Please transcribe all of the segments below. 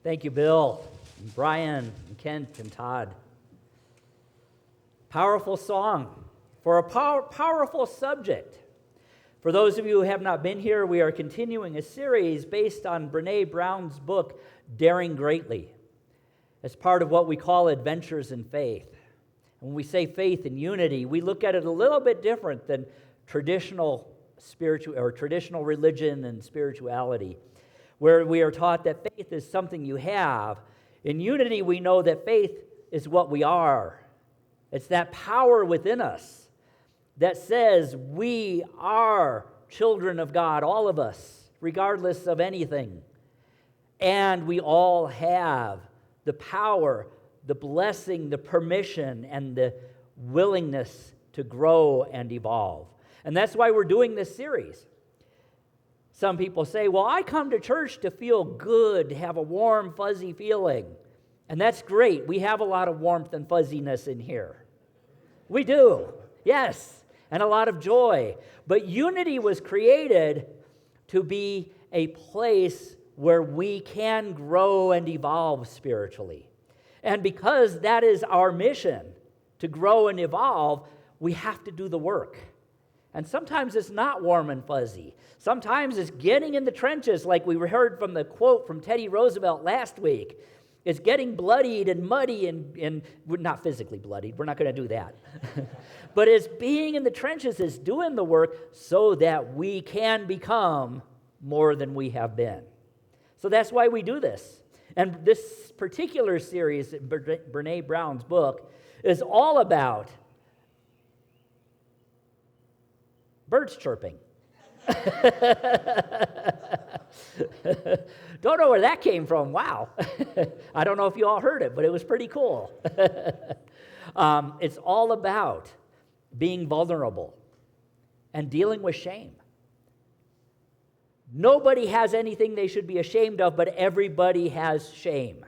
Thank you, Bill, and Brian, and Kent, and Todd. Powerful song for a powerful subject. For those of you who have not been here, we are continuing a series based on Brené Brown's book, Daring Greatly, as part of what we call Adventures in Faith. And when we say faith and unity, we look at it a little bit different than traditional religion and spirituality, where we are taught that faith is something you have. In unity, we know that faith is what we are. It's that power within us that says we are children of God, all of us, regardless of anything. And we all have the power, the blessing, the permission, and the willingness to grow and evolve. And that's why we're doing this series. Some people say, well, I come to church to feel good, to have a warm, fuzzy feeling. And that's great. We have a lot of warmth and fuzziness in here. We do, yes, and a lot of joy. But unity was created to be a place where we can grow and evolve spiritually. And because that is our mission, to grow and evolve, we have to do the work. And sometimes it's not warm and fuzzy. Sometimes it's getting in the trenches, like we heard from the quote from Teddy Roosevelt last week. It's getting bloodied and muddy and not physically bloodied. We're not going to do that. But it's being in the trenches, it's doing the work so that we can become more than we have been. So that's why we do this. And this particular series, Brené Brown's book, is all about birds chirping. Don't know where that came from. Wow. I don't know if you all heard it, but it was pretty cool. It's all about being vulnerable and dealing with shame. Nobody has anything they should be ashamed of, but everybody has shame.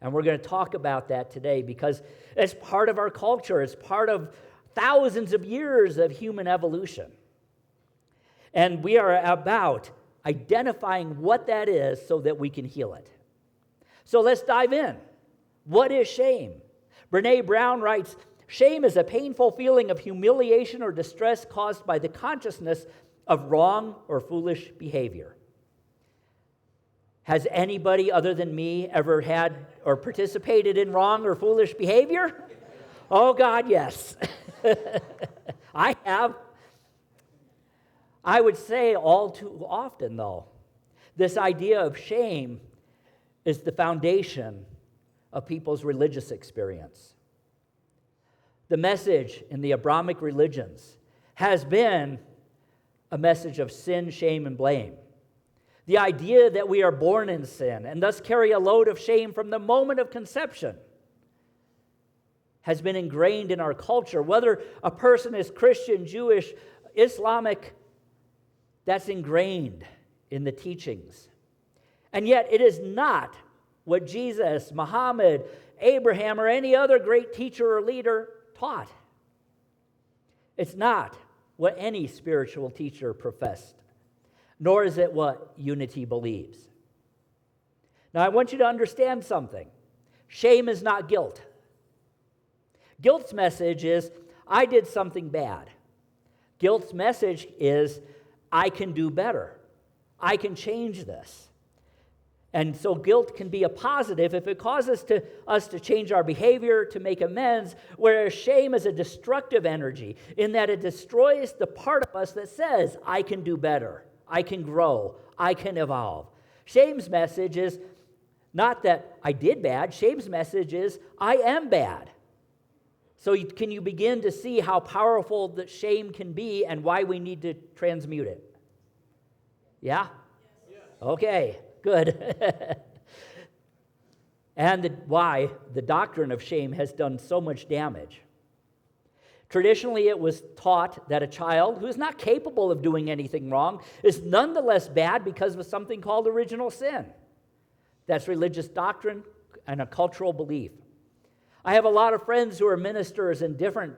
And we're going to talk about that today because it's part of our culture. It's part of thousands of years of human evolution. And we are about identifying what that is so that we can heal it. So let's dive in. What is shame? Brené Brown writes, shame is a painful feeling of humiliation or distress caused by the consciousness of wrong or foolish behavior. Has anybody other than me ever had or participated in wrong or foolish behavior? Oh God, yes. I have. I would say all too often, though, this idea of shame is the foundation of people's religious experience. The message in the Abrahamic religions has been a message of sin, shame, and blame. The idea that we are born in sin and thus carry a load of shame from the moment of conception has been ingrained in our culture. Whether a person is Christian, Jewish, Islamic, that's ingrained in the teachings. And yet it is not what Jesus, Muhammad, Abraham, or any other great teacher or leader taught. It's not what any spiritual teacher professed, nor is it what unity believes. Now, I want you to understand something. Shame is not guilt. Guilt's message is, I did something bad. Guilt's message is, I can do better. I can change this. And so guilt can be a positive if it causes us to change our behavior, to make amends, whereas shame is a destructive energy in that it destroys the part of us that says, I can do better, I can grow, I can evolve. Shame's message is not that I did bad. Shame's message is, I am bad. So can you begin to see how powerful that shame can be and why we need to transmute it? Yeah? Yes. Okay, good. And why the doctrine of shame has done so much damage. Traditionally, it was taught that a child who is not capable of doing anything wrong is nonetheless bad because of something called original sin. That's religious doctrine and a cultural belief. I have a lot of friends who are ministers in different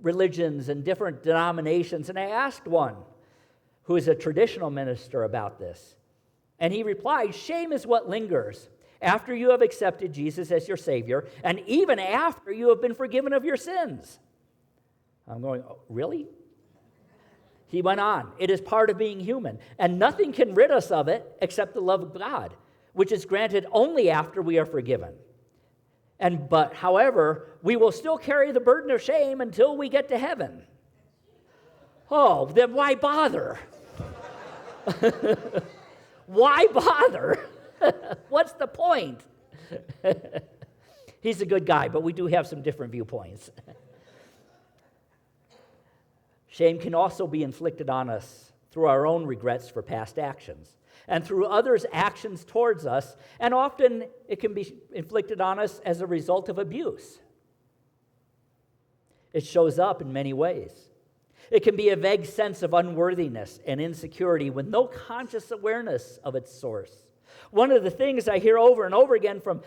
religions and different denominations, and I asked one who is a traditional minister about this. And he replied, shame is what lingers after you have accepted Jesus as your Savior, and even after you have been forgiven of your sins. I'm going, oh, really? He went on, it is part of being human, and nothing can rid us of it except the love of God, which is granted only after we are forgiven. But however, we will still carry the burden of shame until we get to heaven. Oh, then why bother? Why bother? What's the point? He's a good guy, but we do have some different viewpoints. Shame can also be inflicted on us through our own regrets for past actions and through others' actions towards us, and often it can be inflicted on us as a result of abuse. It shows up in many ways. It can be a vague sense of unworthiness and insecurity with no conscious awareness of its source. One of the things I hear over and over again from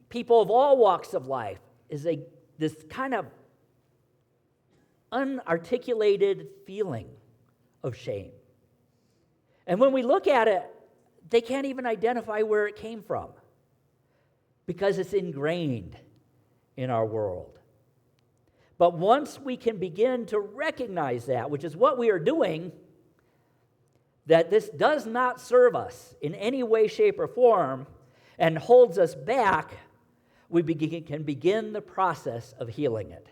people of all walks of life is this kind of unarticulated feeling of shame. And when we look at it, they can't even identify where it came from because it's ingrained in our world. But once we can begin to recognize that, which is what we are doing, that this does not serve us in any way, shape, or form and holds us back, we can begin the process of healing it.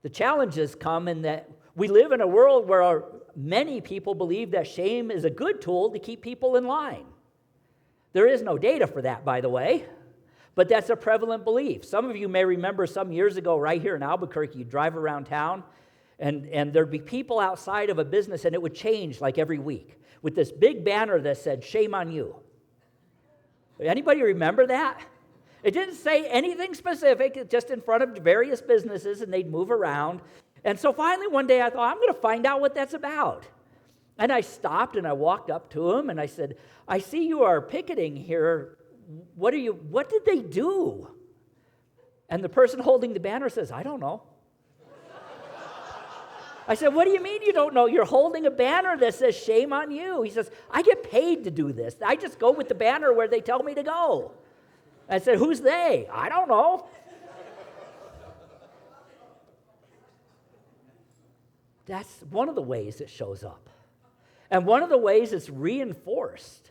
The challenges come in that we live in a world where many people believe that shame is a good tool to keep people in line. There is no data for that, by the way, but that's a prevalent belief. Some of you may remember some years ago right here in Albuquerque, you'd drive around town, and there'd be people outside of a business, and it would change like every week with this big banner that said, "Shame on you." Anybody remember that? It didn't say anything specific, just in front of various businesses, and they'd move around. And so finally one day I thought, I'm going to find out what that's about. And I stopped and I walked up to him and I said, I see you are picketing here. What did they do? And the person holding the banner says, I don't know. I said, what do you mean you don't know? You're holding a banner that says, shame on you. He says, I get paid to do this. I just go with the banner where they tell me to go. I said, who's they? I don't know. That's one of the ways it shows up. And one of the ways it's reinforced.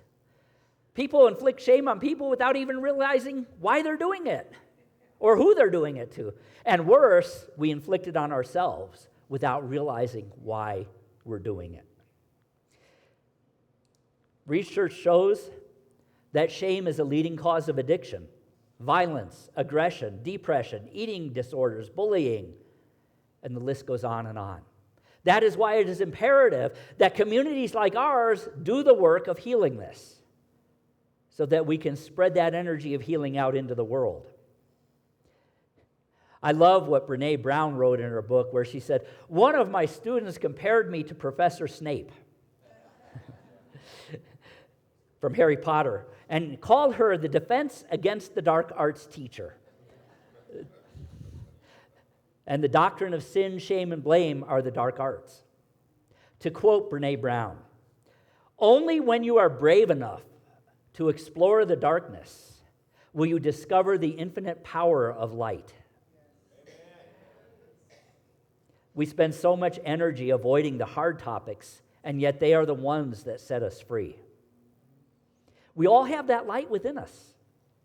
People inflict shame on people without even realizing why they're doing it or who they're doing it to. And worse, we inflict it on ourselves without realizing why we're doing it. Research shows that shame is a leading cause of addiction, violence, aggression, depression, eating disorders, bullying, and the list goes on and on. That is why it is imperative that communities like ours do the work of healing this so that we can spread that energy of healing out into the world. I love what Brene Brown wrote in her book where she said, one of my students compared me to Professor Snape from Harry Potter and called her the defense against the dark arts teacher. And the doctrine of sin, shame, and blame are the dark arts. To quote Brene Brown, only when you are brave enough to explore the darkness will you discover the infinite power of light. We spend so much energy avoiding the hard topics, and yet they are the ones that set us free. We all have that light within us.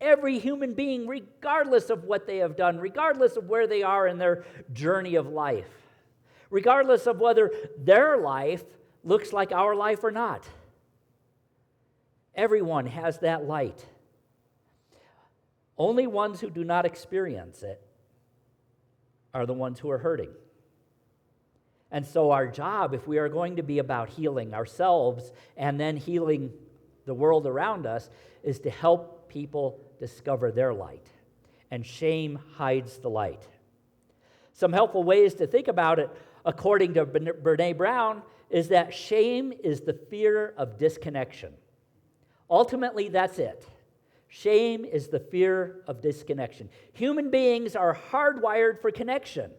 Every human being, regardless of what they have done, regardless of where they are in their journey of life, regardless of whether their life looks like our life or not. Everyone has that light. Only ones who do not experience it are the ones who are hurting. And so our job, if we are going to be about healing ourselves and then healing the world around us, is to help people discover their light. And shame hides the light. Some helpful ways to think about it, according to Brene Brown, is that shame is the fear of disconnection. Ultimately, that's it. Shame is the fear of disconnection. Human beings are hardwired for connection.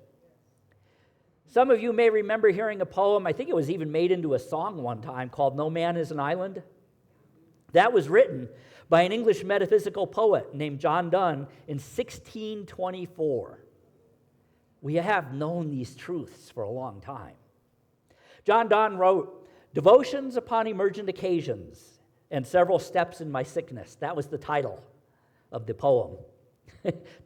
Some of you may remember hearing a poem, I think it was even made into a song one time, called No Man is an Island. That was written by an English metaphysical poet named John Donne in 1624. We have known these truths for a long time. John Donne wrote, "Devotions upon emergent occasions and several steps in my sickness." That was the title of the poem.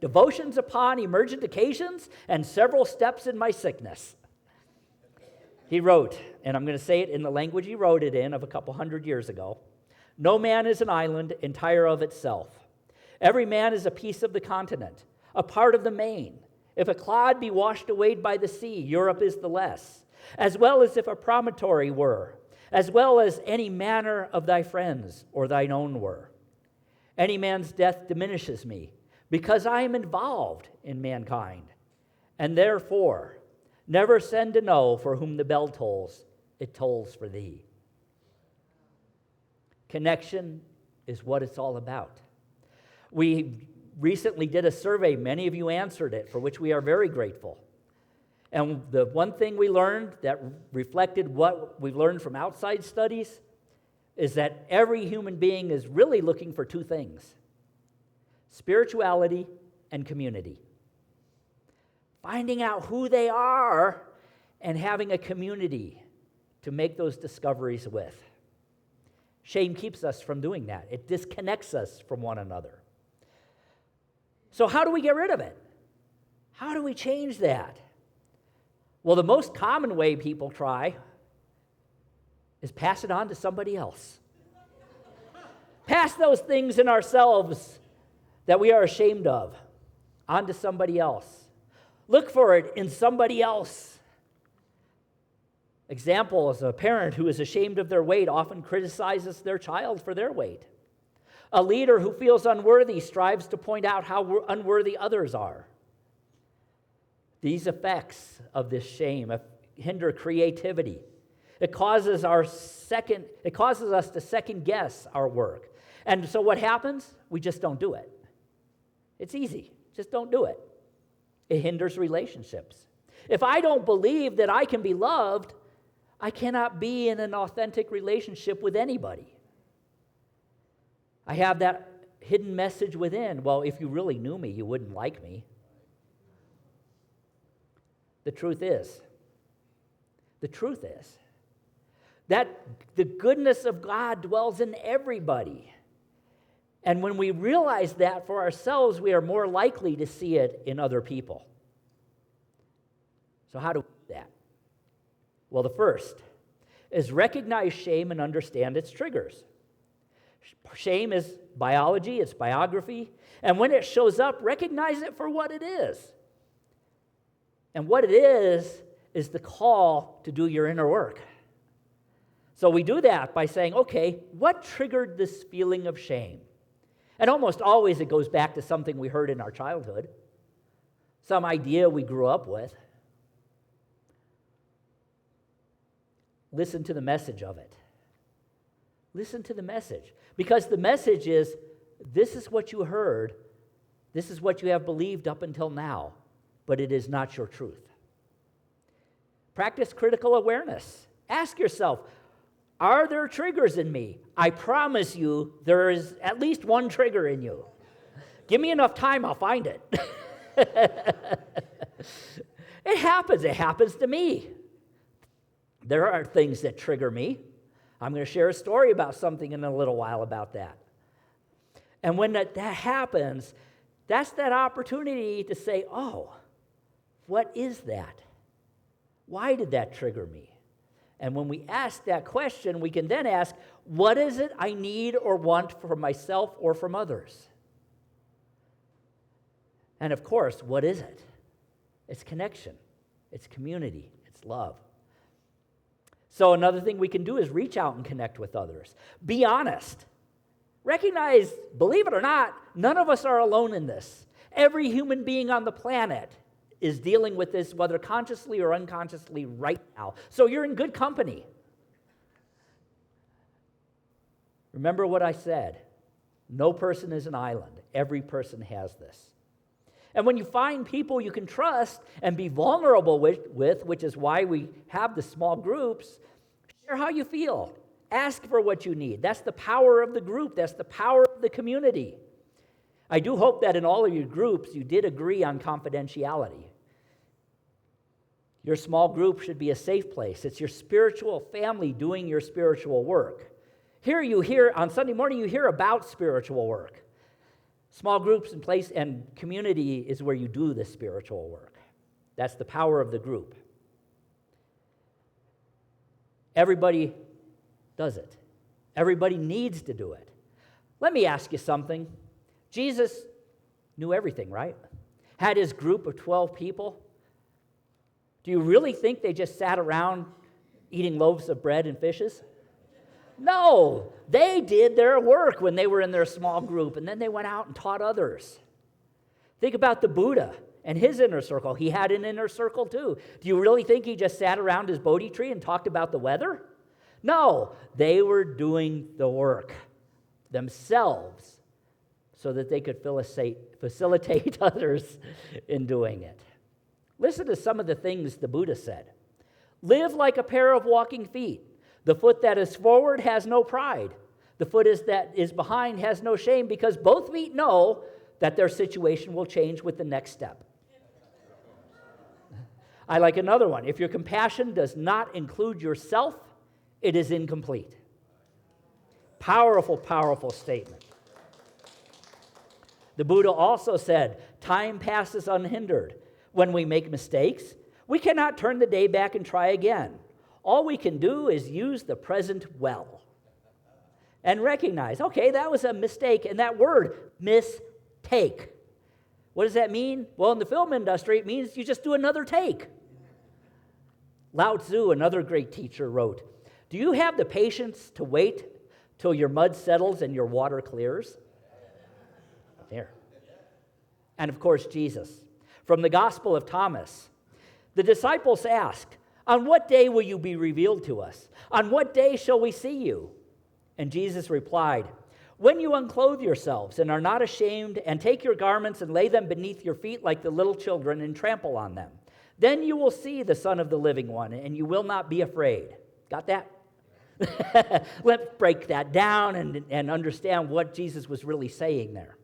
Devotions upon emergent occasions and several steps in my sickness. He wrote, and I'm going to say it in the language he wrote it in of a couple hundred years ago, "No man is an island entire of itself. Every man is a piece of the continent, a part of the main. If a clod be washed away by the sea, Europe is the less, as well as if a promontory were, as well as any manner of thy friends or thine own were. Any man's death diminishes me, because I am involved in mankind, and therefore never send to know for whom the bell tolls, it tolls for thee." Connection is what it's all about. We recently did a survey. Many of you answered it, for which we are very grateful. And the one thing we learned that reflected what we've learned from outside studies is that every human being is really looking for two things: spirituality and community. Finding out who they are and having a community to make those discoveries with. Shame keeps us from doing that. It disconnects us from one another. So how do we get rid of it? How do we change that? Well, the most common way people try is pass it on to somebody else. Pass those things in ourselves that we are ashamed of onto somebody else. Look for it in somebody else. Example is a parent who is ashamed of their weight often criticizes their child for their weight. A leader who feels unworthy strives to point out how unworthy others are. These effects of this shame hinder creativity. It causes us to second guess our work. And so what happens? We just don't do it. It's easy. Just don't do it. It hinders relationships. If I don't believe that I can be loved, I cannot be in an authentic relationship with anybody. I have that hidden message within. Well, if you really knew me, you wouldn't like me. The truth is that the goodness of God dwells in everybody. And when we realize that for ourselves, we are more likely to see it in other people. So how do we do that? Well, the first is recognize shame and understand its triggers. Shame is biology, it's biography, and when it shows up, recognize it for what it is. And what it is the call to do your inner work. So we do that by saying, okay, what triggered this feeling of shame? And almost always it goes back to something we heard in our childhood, some idea we grew up with. Listen to the message of it. Listen to the message. Because the message is, this is what you heard, this is what you have believed up until now, but it is not your truth. Practice critical awareness. Ask yourself, are there triggers in me? I promise you there is at least one trigger in you. Give me enough time, I'll find it. It happens to me. There are things that trigger me. I'm going to share a story about something in a little while about that. And when that happens, that's that opportunity to say, oh, what is that? Why did that trigger me? And when we ask that question, we can then ask, what is it I need or want for myself or from others? And of course, what is it? It's connection. It's community. It's love. So another thing we can do is reach out and connect with others. Be honest. Recognize, believe it or not, none of us are alone in this. Every human being on the planet is dealing with this, whether consciously or unconsciously, right now. So you're in good company. Remember what I said. No person is an island. Every person has this. And when you find people you can trust and be vulnerable with, which is why we have the small groups, share how you feel. Ask for what you need. That's the power of the group. That's the power of the community. I do hope that in all of your groups you did agree on confidentiality. Your small group should be a safe place. It's your spiritual family doing your spiritual work. Here on Sunday morning, you hear about spiritual work. Small groups and place and community is where you do the spiritual work. That's the power of the group. Everybody does it. Everybody needs to do it. Let me ask you something. Jesus knew everything, right? Had his group of 12 people. Do you really think they just sat around eating loaves of bread and fishes? No, they did their work when they were in their small group, and then they went out and taught others. Think about the Buddha and his inner circle. He had an inner circle too. Do you really think he just sat around his Bodhi tree and talked about the weather? No, they were doing the work themselves so that they could facilitate others in doing it. Listen to some of the things the Buddha said. Live like a pair of walking feet. The foot that is forward has no pride. The foot that is behind has no shame, because both feet know that their situation will change with the next step. I like another one. If your compassion does not include yourself, it is incomplete. Powerful, powerful statement. The Buddha also said, time passes unhindered. When we make mistakes, we cannot turn the day back and try again. All we can do is use the present well and recognize, okay, that was a mistake. And that word, mistake, what does that mean? Well, in the film industry, it means you just do another take. Lao Tzu, another great teacher, wrote, do you have the patience to wait till your mud settles and your water clears? There. And of course, Jesus. From the Gospel of Thomas, the disciples asked, on what day will you be revealed to us? On what day shall we see you? And Jesus replied, when you unclothe yourselves and are not ashamed, and take your garments and lay them beneath your feet like the little children and trample on them, then you will see the Son of the Living One, and you will not be afraid. Got that? Let's break that down and understand what Jesus was really saying there.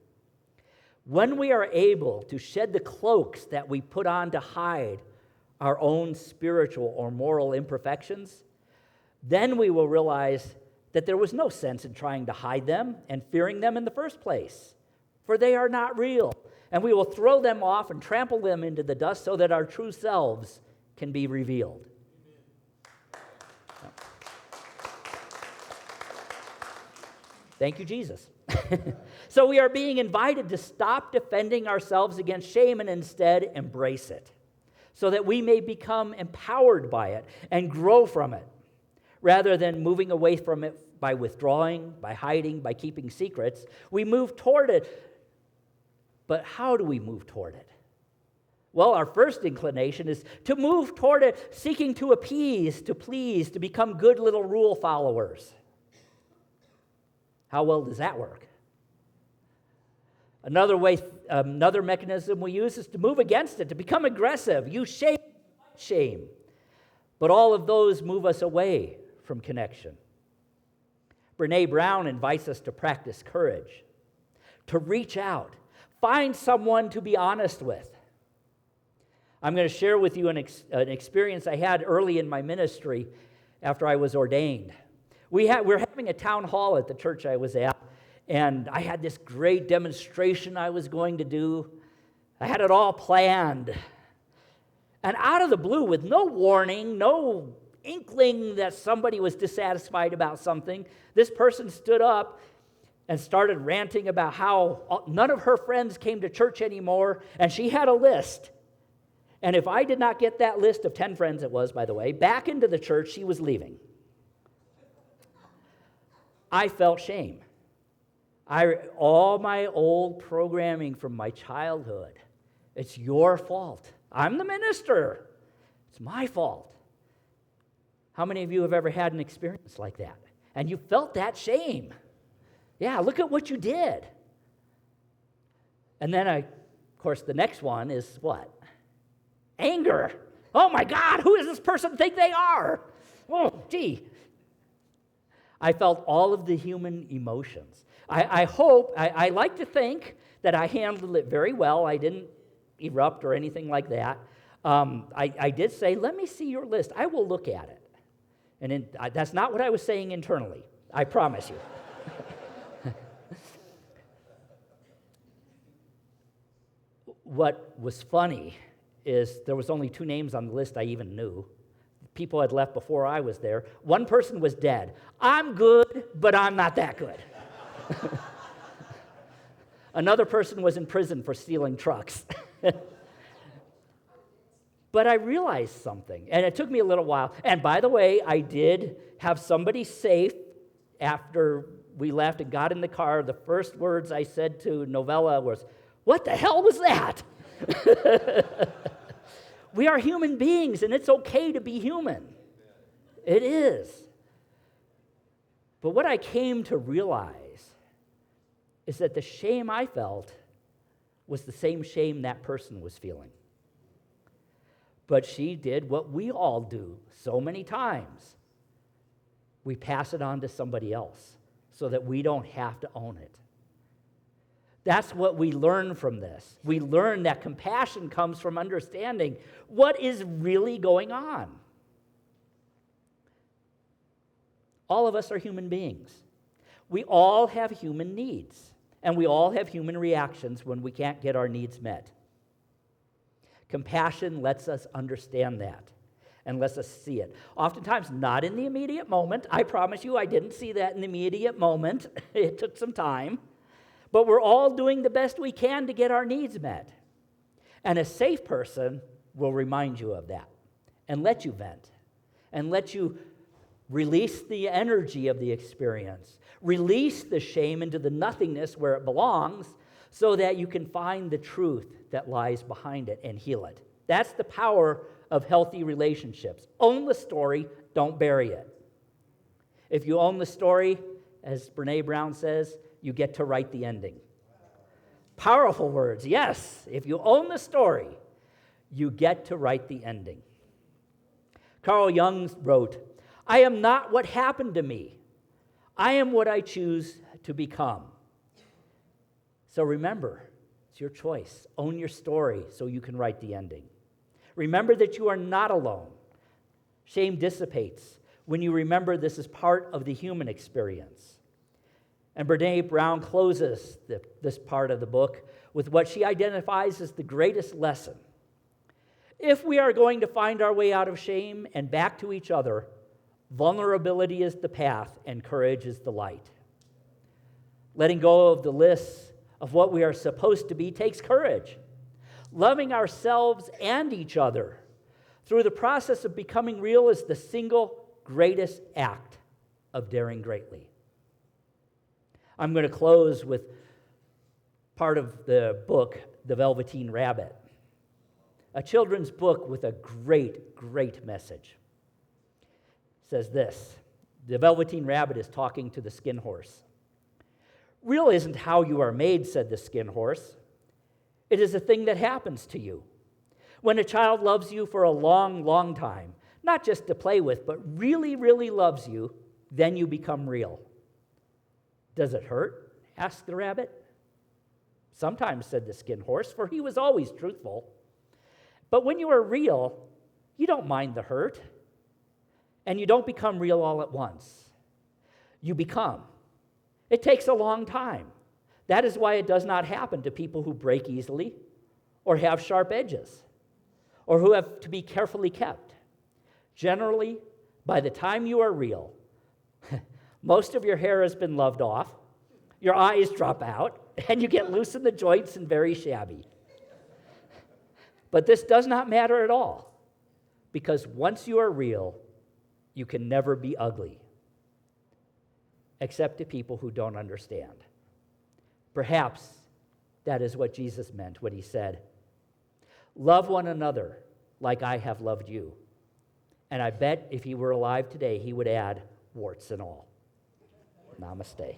When we are able to shed the cloaks that we put on to hide our own spiritual or moral imperfections, then we will realize that there was no sense in trying to hide them and fearing them in the first place, for they are not real, and we will throw them off and trample them into the dust so that our true selves can be revealed. Thank you, Jesus. So we are being invited to stop defending ourselves against shame and instead embrace it, so that we may become empowered by it and grow from it, rather than moving away from it by withdrawing, by hiding, by keeping secrets. We move toward it. But how do we move toward it? Well, our first inclination is to move toward it, seeking to appease, to please, to become good little rule followers. How well does that work? Another mechanism we use is to move against it, to become aggressive, use shame. But all of those move us away from connection. Brene Brown invites us to practice courage, to reach out, find someone to be honest with. I'm going to share with you an experience I had early in my ministry after I was ordained. We're having a town hall at the church I was at, and I had this great demonstration I was going to do. I had it all planned. And out of the blue, with no warning, no inkling that somebody was dissatisfied about something, this person stood up and started ranting about how none of her friends came to church anymore, and she had a list. And if I did not get that list of 10 friends, it was, by the way, back into the church, she was leaving. I felt shame. All my old programming from my childhood, it's your fault. I'm the minister. It's my fault. How many of you have ever had an experience like that? And you felt that shame. Yeah, look at what you did. And then I Of course, the next one is what? Anger. Oh my God, who does this person think they are? Oh, gee. I felt all of the human emotions. I like to think that I handled it very well. I didn't erupt or anything like that. I did say, let me see your list. I will look at it. And that's not what I was saying internally. I promise you. What was funny is there was only 2 names on the list I even knew. People had left before I was there. One person was dead. I'm good, but I'm not that good. Another person was in prison for stealing trucks. But I realized something, and it took me a little while. And by the way, I did have somebody safe after we left and got in the car. The first words I said to Novella was, "What the hell was that?" We are human beings, and it's okay to be human. It is. But what I came to realize is that the shame I felt was the same shame that person was feeling. But she did what we all do so many times. We pass it on to somebody else so that we don't have to own it. That's what we learn from this. We learn that compassion comes from understanding what is really going on. All of us are human beings. We all have human needs, and we all have human reactions when we can't get our needs met. Compassion lets us understand that and lets us see it. Oftentimes, not in the immediate moment. I promise you, I didn't see that in the immediate moment. It took some time. But we're all doing the best we can to get our needs met. And a safe person will remind you of that and let you vent and let you release the energy of the experience, release the shame into the nothingness where it belongs so that you can find the truth that lies behind it and heal it. That's the power of healthy relationships. Own the story, don't bury it. If you own the story, as Brene Brown says, you get to write the ending. Powerful words, yes. If you own the story, you get to write the ending. Carl Jung wrote, "I am not what happened to me. I am what I choose to become." So remember, it's your choice. Own your story so you can write the ending. Remember that you are not alone. Shame dissipates when you remember this is part of the human experience. And Brene Brown closes this part of the book with what she identifies as the greatest lesson. If we are going to find our way out of shame and back to each other, vulnerability is the path and courage is the light. Letting go of the list of what we are supposed to be takes courage. Loving ourselves and each other through the process of becoming real is the single greatest act of daring greatly. I'm going to close with part of the book, The Velveteen Rabbit, a children's book with a great, great message. It says this: the Velveteen Rabbit is talking to the skin horse. "Real isn't how you are made," said the skin horse. "It is a thing that happens to you. When a child loves you for a long, long time, not just to play with, but really, really loves you, then you become real." "Does it hurt?" asked the rabbit. "Sometimes," said the skin horse, for he was always truthful. "But when you are real, you don't mind the hurt. And you don't become real all at once. You become. It takes a long time. That is why it does not happen to people who break easily or have sharp edges or who have to be carefully kept. Generally, by the time you are real, most of your hair has been loved off, your eyes drop out, and you get loose in the joints and very shabby. But this does not matter at all, because once you are real, you can never be ugly, except to people who don't understand." Perhaps that is what Jesus meant when he said, "Love one another like I have loved you." And I bet if he were alive today, he would add, warts and all. Namaste.